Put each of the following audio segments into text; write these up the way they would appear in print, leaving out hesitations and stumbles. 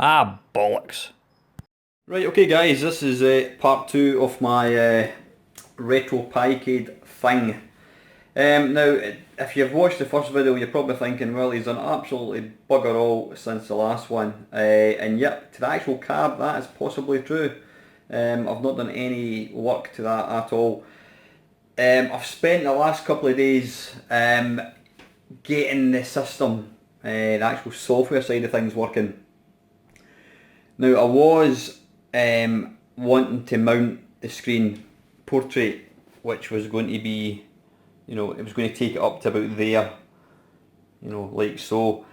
Ah, bollocks. Right, okay guys, this is part 2 of my RetroPi-Cade thing. Now, if you've watched the first video, you're probably thinking, well, he's done absolutely bugger all since the last one. And yep, to the actual cab, that is possibly true. I've not done any work to that at all. I've spent the last couple of days getting the system, the actual software side of things working. Now, I was wanting to mount the screen portrait, which was going to be, it was going to take it up to about there, like so.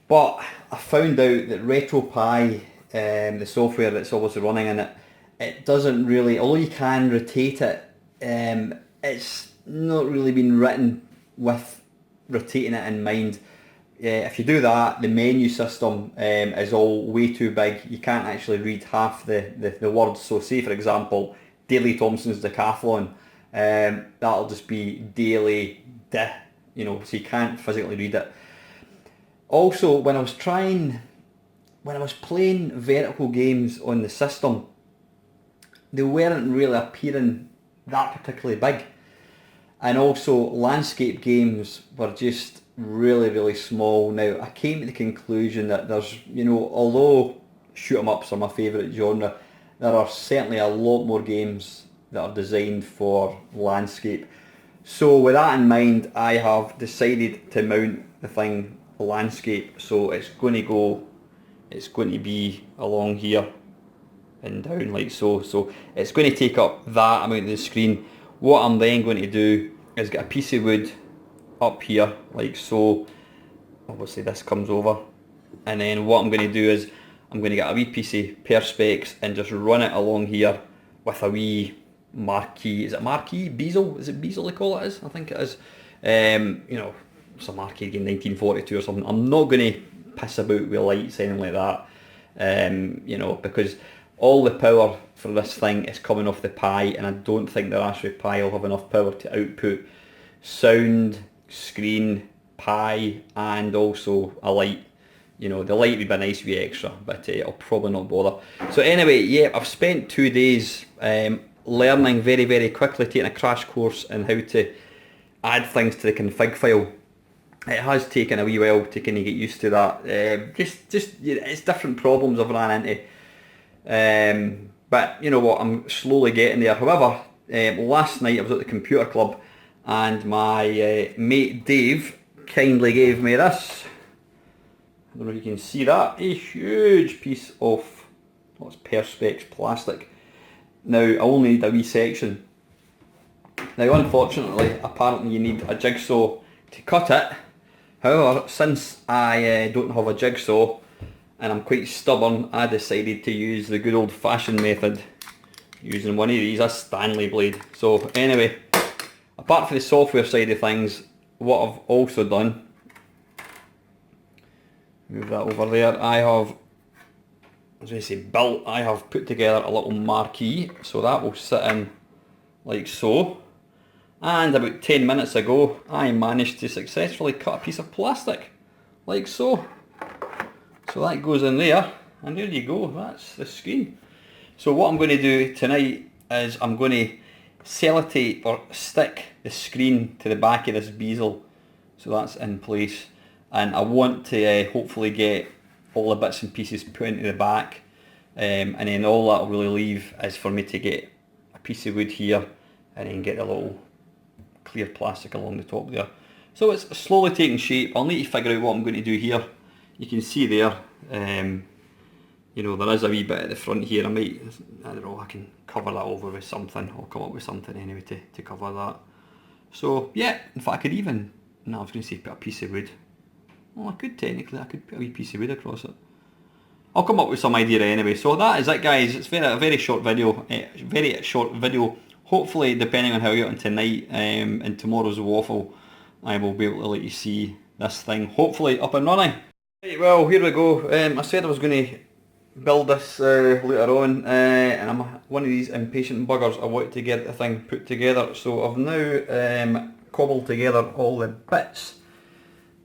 But I found out that RetroPi, the software that's obviously running in it, it doesn't really, although you can rotate it, it's not really been written with rotating it in mind. If you do that, the menu system is all way too big. You can't actually read half the words. So say for example, Daley Thompson's Decathlon, that'll just be Daily so you can't physically read it. Also, when I was playing vertical games on the system, they weren't really appearing that particularly big. And also landscape games were just really small. Now, I came to the conclusion that there's, although shoot 'em ups are my favourite genre, there are certainly a lot more games that are designed for landscape. So with that in mind, I have decided to mount the thing landscape. So it's going to be along here and down like so. So it's going to take up that amount of the screen. What I'm then going to do is get a piece of wood up here like so. Obviously this comes over, and then what I'm going to do is I'm going to get a wee piece of perspex and just run it along here with a wee marquee. Is it marquee? Bezel? Is it bezel they call it? I think it is. It's a marquee again, 1942 or something. I'm not going to piss about with lights, anything like that. Because all the power for this thing is coming off the Pi, and I don't think the Raspberry Pi will have enough power to output sound, screen, Pi, and also a light. The light would be a nice wee extra, but I'll probably not bother. So anyway, yeah, I've spent 2 days learning very quickly, taking a crash course on how to add things to the config file. It has taken a wee while to kind of get used to that. It's different problems I've ran into. But you know what, I'm slowly getting there. However, last night I was at the computer club and my mate Dave kindly gave me this. I don't know if you can see that, a huge piece of what's perspex plastic. Now I only need a wee section. Now unfortunately, apparently you need a jigsaw to cut it. However, since I don't have a jigsaw and I'm quite stubborn, I decided to use the good old fashioned method using one of these, a Stanley blade. So anyway, apart from the software side of things, what I've also done, move that over there, I have, I have put together a little marquee, so that will sit in like so. And about 10 minutes ago, I managed to successfully cut a piece of plastic, like so. So that goes in there, and there you go, that's the screen. So what I'm going to do tonight is I'm going to sellotape or stick the screen to the back of this bezel, so that's in place. And I want to hopefully get all the bits and pieces put into the back, and then all that will really leave is for me to get a piece of wood here, and then get a little clear plastic along the top there. So it's slowly taking shape. I'll need to figure out what I'm going to do here. You can see there, there is a wee bit at the front here. I don't know, I can cover that over with something. I'll come up with something anyway to cover that. So yeah, in fact I could even, no I was going to say put a piece of wood. Well, I could technically, I could put a wee piece of wood across it. I'll come up with some idea anyway. So that is it guys, it's a very short video, Hopefully, depending on how I get on tonight and tomorrow's waffle, I will be able to let you see this thing, hopefully up and running. Right, well, here we go. I said I was going to build this later on, and I'm one of these impatient buggers. I want to get the thing put together, so I've now cobbled together all the bits.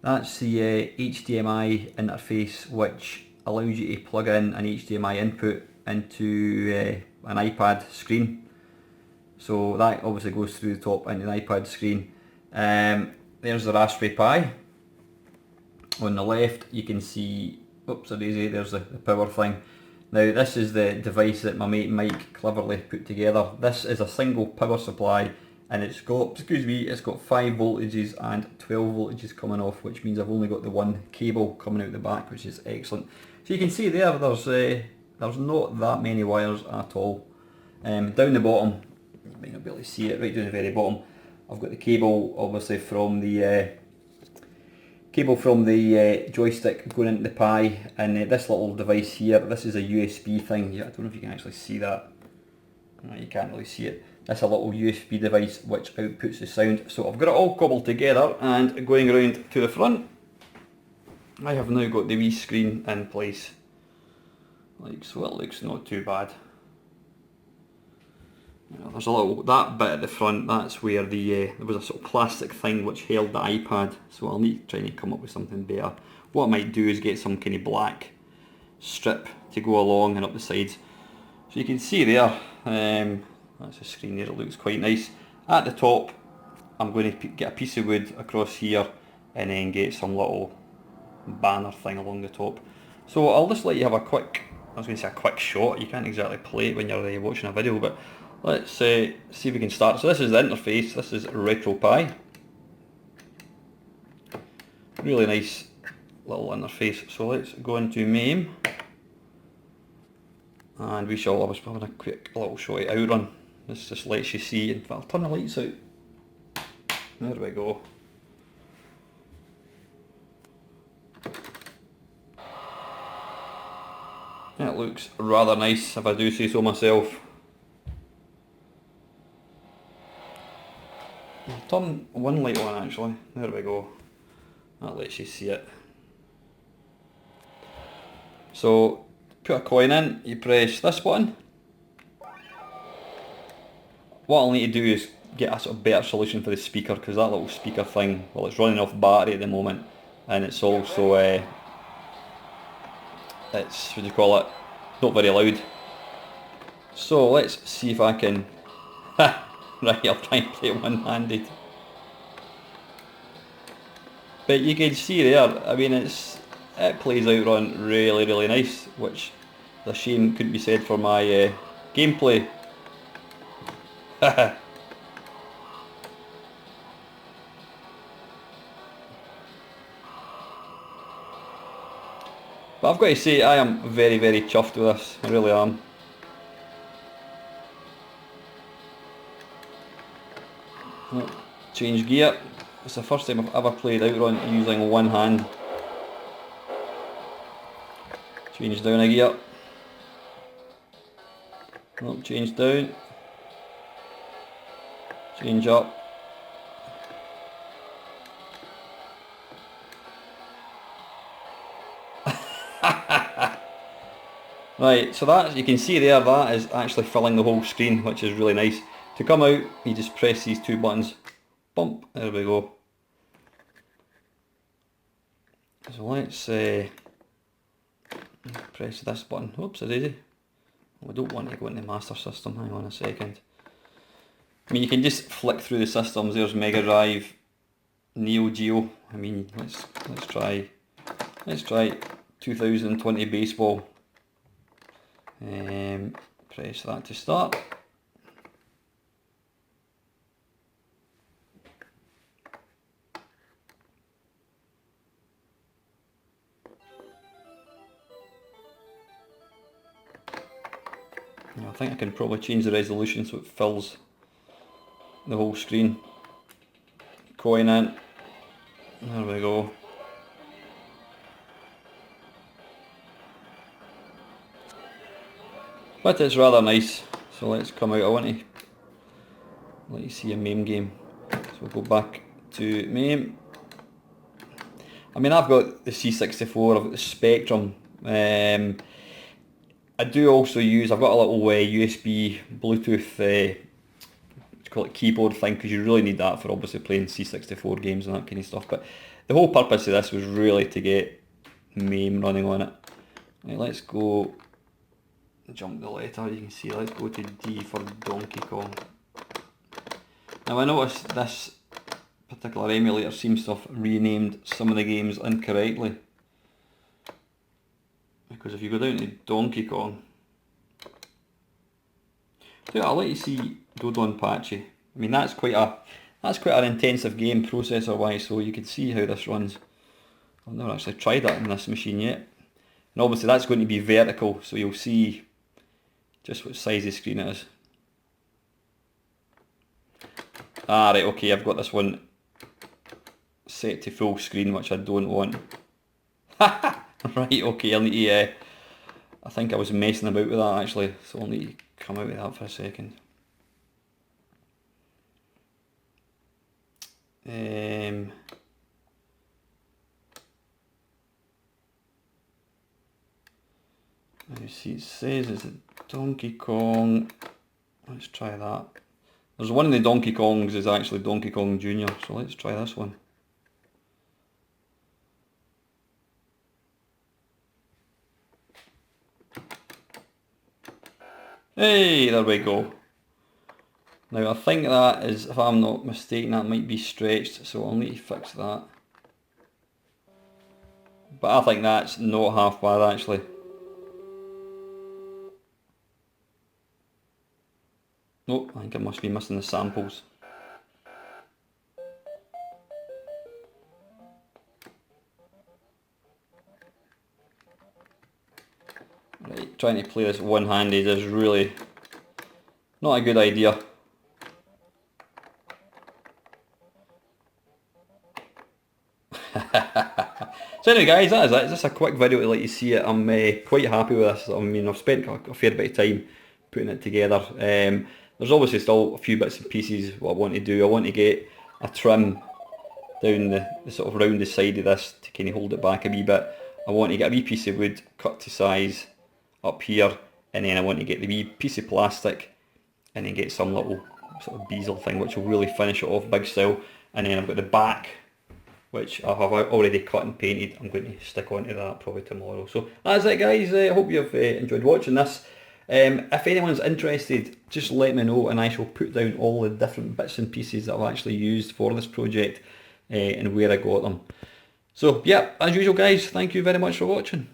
That's the HDMI interface, which allows you to plug in an HDMI input into an iPad screen. So that obviously goes through the top into the iPad screen. There's the Raspberry Pi. On the left you can see, oops a daisy, there's the power thing. Now this is the device that my mate Mike cleverly put together. This is a single power supply and it's got, it's got 5 voltages and 12 voltages coming off, which means I've only got the one cable coming out the back, which is excellent. So you can see there's not that many wires at all. Down the bottom, you might not be able to see it, right down the very bottom, I've got the cable obviously from the joystick going into the Pi, and this little device here, this is a USB thing. Yeah, I don't know if you can actually see that. No, you can't really see it. That's a little USB device which outputs the sound. So I've got it all cobbled together, and going around to the front, I have now got the wee screen in place. Like so, it looks not too bad. There's a little, that bit at the front, that's where there was a sort of plastic thing which held the iPad, so I'll need to try and come up with something better. What I might do is get some kind of black strip to go along and up the sides. So you can see there, that's the screen there, it looks quite nice. At the top, I'm going to get a piece of wood across here and then get some little banner thing along the top. So I'll just let you have a quick, I was going to say a quick shot, you can't exactly play it when you're watching a video, but let's see if we can start. So this is the interface, this is RetroPi. Really nice little interface. So let's go into MAME. And we shall, I was having a quick little shot of Outrun. This just lets you see, in fact I'll turn the lights out. There we go. It looks rather nice if I do say so myself. I'll turn one light on actually, there we go, that lets you see it. So, put a coin in, you press this button. What I'll need to do is get a sort of better solution for the speaker, because that little speaker thing, well it's running off battery at the moment, and it's also, it's, what do you call it, not very loud. So let's see if I can, right, I'll try and play it one-handed. But you can see there, I mean it plays Outrun really, really nice, which the shame couldn't be said for my gameplay. But I've got to say, I am very, very chuffed with this, I really am. Change gear. It's the first time I've ever played Outrun using one hand. Change down a gear. Oh, change down. Change up. Right, so that, you can see there, that is actually filling the whole screen, which is really nice. To come out, you just press these two buttons. Bump, there we go. So let's press this button. Oops, a daisy. I don't want to go into the Master System, hang on a second. I mean, you can just flick through the systems. There's Mega Drive, Neo Geo. I mean, let's try 2020 baseball. Press that to start. I think I can probably change the resolution so it fills the whole screen. Coin in. There we go. But it's rather nice. So let's come out. I want to let you see a MAME game. So we'll go back to MAME. I mean, I've got the C64, I've got the Spectrum. I do also use, I've got a little USB Bluetooth call it keyboard thing, because you really need that for obviously playing C64 games and that kind of stuff. But the whole purpose of this was really to get MAME running on it. Right, let's go, jump the letter, you can see, let's go to D for Donkey Kong. Now I noticed this particular emulator seems to have renamed some of the games incorrectly. Because if you go down to Donkey Kong, so I'll let you see Dodon Pachi. I mean that's quite an intensive game processor wise, so you can see how this runs. I've never actually tried that on this machine yet. And obviously that's going to be vertical, so you'll see just what size of screen it is. Ah right, okay, I've got this one set to full screen, which I don't want. Right, okay, I'll need to, I think I was messing about with that actually, so I'll need to come out of that for a second. You see it says it's a Donkey Kong, let's try that. There's one of the Donkey Kongs is actually Donkey Kong Jr, so let's try this one. Hey, there we go. Now I think that is, if I'm not mistaken, that might be stretched, so I'll need to fix that. But I think that's not half bad actually. Nope, I think I must be missing the samples. Right, trying to play this one-handed is really not a good idea. So anyway guys, that is it. It's just a quick video to let you see it. I'm quite happy with this. I mean, I've spent a fair bit of time putting it together. There's obviously still a few bits and pieces what I want to do. I want to get a trim down the sort of round the side of this to kind of hold it back a wee bit. I want to get a wee piece of wood cut to size up here, and then I want to get the wee piece of plastic and then get some little sort of bezel thing which will really finish it off big style. And then I've got the back, which I have already cut and painted. I'm going to stick onto that probably tomorrow. So that's it guys, I hope you've enjoyed watching this. If anyone's interested, just let me know and I shall put down all the different bits and pieces that I've actually used for this project and where I got them. So yeah, as usual guys, thank you very much for watching.